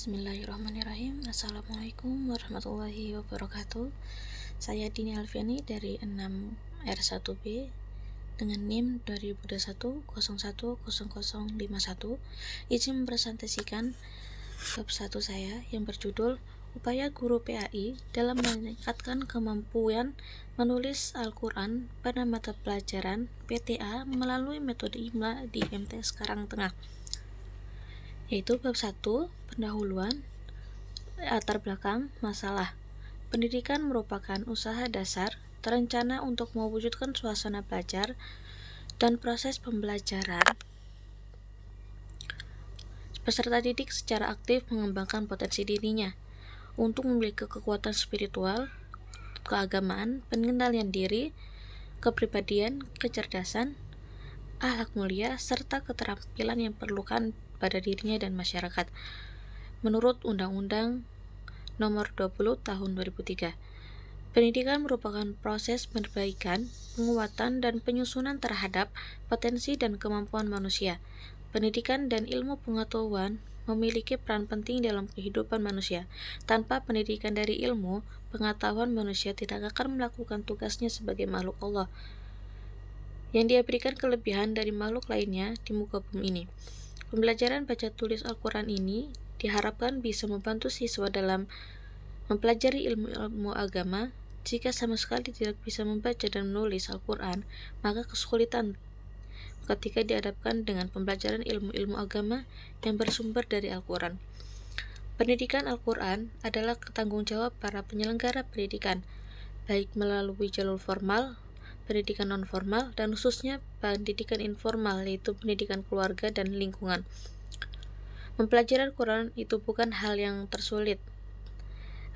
Bismillahirrahmanirrahim. Assalamualaikum warahmatullahi wabarakatuh. Saya Dini Alfiani dari 6R1B dengan NIM 2021010051. Izin mempresentasikan bab 1 saya yang berjudul Upaya Guru PAI dalam meningkatkan kemampuan menulis Al-Quran pada mata pelajaran PTA melalui metode IMLA di MTS Karangtengah, yaitu bab 1, pendahuluan, latar belakang, masalah. Pendidikan merupakan usaha dasar terencana untuk mewujudkan suasana belajar dan proses pembelajaran. Peserta didik secara aktif mengembangkan potensi dirinya untuk memiliki kekuatan spiritual, keagamaan, pengendalian diri, kepribadian, kecerdasan, akhlak mulia, serta keterampilan yang diperlukan pada dirinya dan masyarakat. Menurut Undang-Undang Nomor 20 Tahun 2003, pendidikan merupakan proses perbaikan, penguatan, dan penyusunan terhadap potensi dan kemampuan manusia. Pendidikan dan ilmu pengetahuan memiliki peran penting dalam kehidupan manusia. Tanpa pendidikan dari ilmu pengetahuan, manusia tidak akan melakukan tugasnya sebagai makhluk Allah yang dia berikan kelebihan dari makhluk lainnya di muka bumi ini. Pembelajaran baca tulis Al-Quran ini diharapkan bisa membantu siswa dalam mempelajari ilmu agama. Jika sama sekali tidak bisa membaca dan menulis Al-Quran, maka kesulitan ketika dihadapkan dengan pembelajaran ilmu-ilmu agama yang bersumber dari Al-Quran. Pendidikan Al-Quran adalah tanggung jawab para penyelenggara pendidikan, baik melalui jalur formal, pendidikan non-formal, dan khususnya pendidikan informal, yaitu pendidikan keluarga dan lingkungan. Mempelajari Al-Quran itu bukan hal yang tersulit.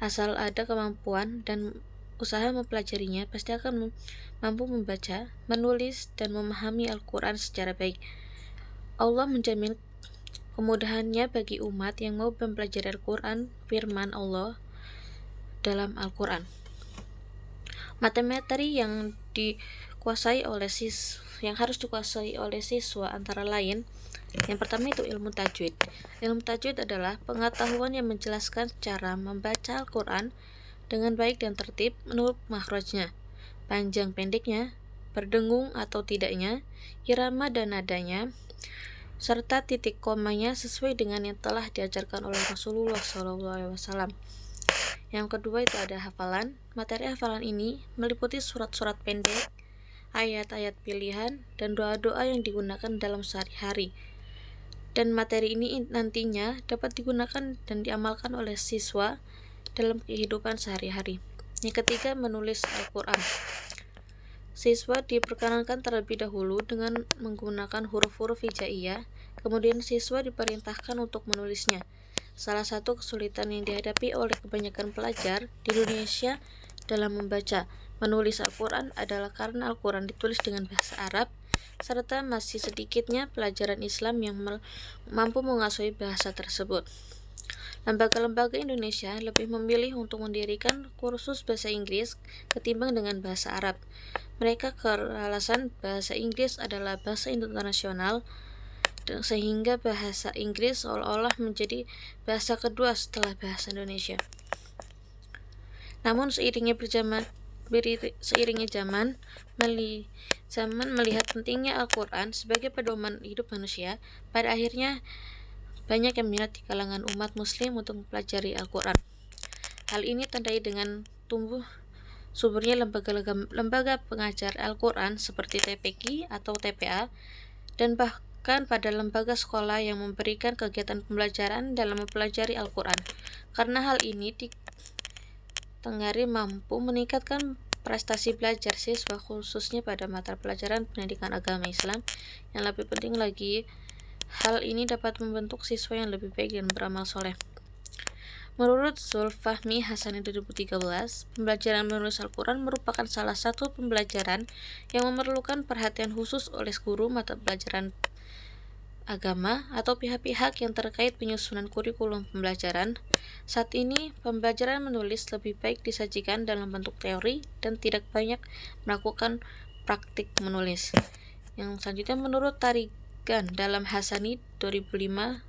Asal ada kemampuan dan usaha mempelajarinya, pasti akan mampu membaca, menulis, dan memahami Al-Quran secara baik. Allah menjamin kemudahannya bagi umat yang mau mempelajari Al-Quran. Firman Allah dalam Al-Quran, materi yang harus dikuasai oleh siswa antara lain, yang pertama itu ilmu tajwid. Ilmu tajwid adalah pengetahuan yang menjelaskan cara membaca Al-Quran dengan baik dan tertib menurut makhrajnya, panjang pendeknya, berdengung atau tidaknya, irama dan nadanya, serta titik komanya sesuai dengan yang telah diajarkan oleh Rasulullah SAW. Yang kedua itu ada hafalan. Materi hafalan ini meliputi surat-surat pendek, ayat-ayat pilihan, dan doa-doa yang digunakan dalam sehari-hari. Dan materi ini nantinya dapat digunakan dan diamalkan oleh siswa dalam kehidupan sehari-hari. Yang ketiga, menulis Al-Quran. Siswa diperkenankan terlebih dahulu dengan menggunakan huruf-huruf hijaiyah, kemudian siswa diperintahkan untuk menulisnya. Salah satu kesulitan yang dihadapi oleh kebanyakan pelajar di Indonesia dalam membaca, menulis Al-Quran adalah karena Al-Quran ditulis dengan bahasa Arab, serta masih sedikitnya pelajaran Islam yang mampu menguasai bahasa tersebut. Lembaga-lembaga Indonesia lebih memilih untuk mendirikan kursus bahasa Inggris ketimbang dengan bahasa Arab. Mereka beralasan bahasa Inggris adalah bahasa internasional, sehingga bahasa Inggris seolah-olah menjadi bahasa kedua setelah bahasa Indonesia. Namun seiringnya zaman melihat pentingnya Al-Quran sebagai pedoman hidup manusia, pada akhirnya banyak yang minat di kalangan umat muslim untuk mempelajari Al-Quran. Hal ini tandai dengan tumbuh suburnya lembaga pengajar Al-Quran seperti TPQ atau TPA, dan bahkan pada lembaga sekolah yang memberikan kegiatan pembelajaran dalam mempelajari Al-Quran. Karena hal ini Tenggari mampu meningkatkan prestasi belajar siswa, khususnya pada mata pelajaran pendidikan agama Islam. Yang lebih penting lagi, hal ini dapat membentuk siswa yang lebih baik dan beramal soleh. Menurut Zulfahmi Hasani 2013, pembelajaran menulis Al-Quran merupakan salah satu pembelajaran yang memerlukan perhatian khusus oleh guru mata pelajaran agama atau pihak-pihak yang terkait penyusunan kurikulum pembelajaran. Saat ini, pembelajaran menulis lebih baik disajikan dalam bentuk teori dan tidak banyak melakukan praktik menulis. Yang selanjutnya, menurut Tarigan dalam Hasani 2005,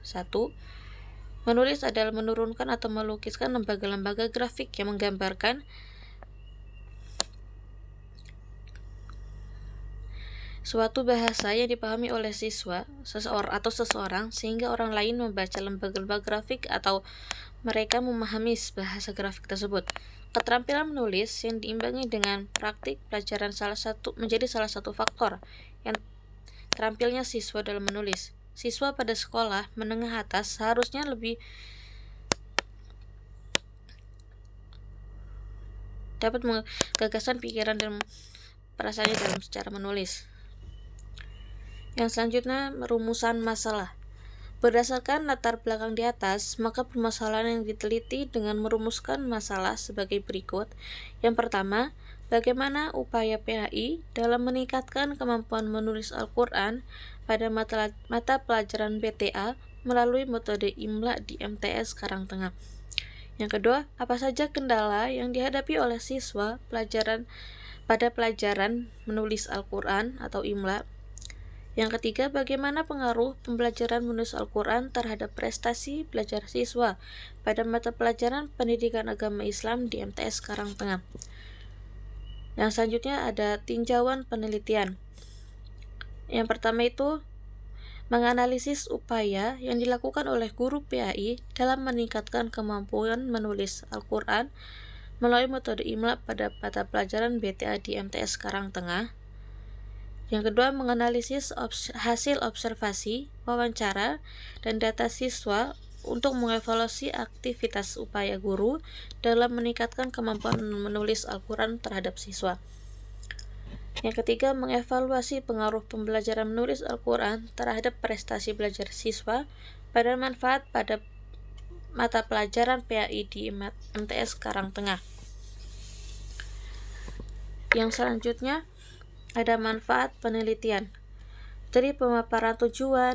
Menulis adalah menurunkan atau melukiskan lembaga-lembaga grafik yang menggambarkan suatu bahasa yang dipahami oleh siswa, seseorang sehingga orang lain membaca lembaga-lembaga grafik atau mereka memahami bahasa grafik tersebut. Keterampilan menulis yang diimbangi dengan praktik pelajaran menjadi salah satu faktor yang terampilnya siswa dalam menulis. Siswa pada sekolah menengah atas seharusnya lebih dapat menggagasan pikiran dan perasaannya dalam secara menulis. Yang selanjutnya, rumusan masalah. Berdasarkan latar belakang di atas, maka permasalahan yang diteliti dengan merumuskan masalah sebagai berikut. Yang pertama, bagaimana upaya PAI dalam meningkatkan kemampuan menulis Al-Quran pada mata pelajaran BTA melalui metode IMLA di MTS Karangtengah. Yang kedua, apa saja kendala yang dihadapi oleh siswa pada pelajaran menulis Al-Quran atau IMLA. Yang ketiga, bagaimana pengaruh pembelajaran menulis Al-Quran terhadap prestasi belajar siswa pada mata pelajaran pendidikan agama Islam di MTS Karangtengah. Yang selanjutnya ada tinjauan penelitian. Yang pertama itu menganalisis upaya yang dilakukan oleh guru PAI dalam meningkatkan kemampuan menulis Al-Quran melalui metode IMLA pada mata pelajaran BTA di MTS Karangtengah. Yang kedua, menganalisis hasil observasi, wawancara, dan data siswa untuk mengevaluasi aktivitas upaya guru dalam meningkatkan kemampuan menulis Al-Quran terhadap siswa. Yang ketiga, mengevaluasi pengaruh pembelajaran menulis Al-Quran terhadap prestasi belajar siswa pada manfaat pada mata pelajaran PAI di MTS Karangtengah. Yang selanjutnya, ada manfaat penelitian. Dari pemaparan tujuan,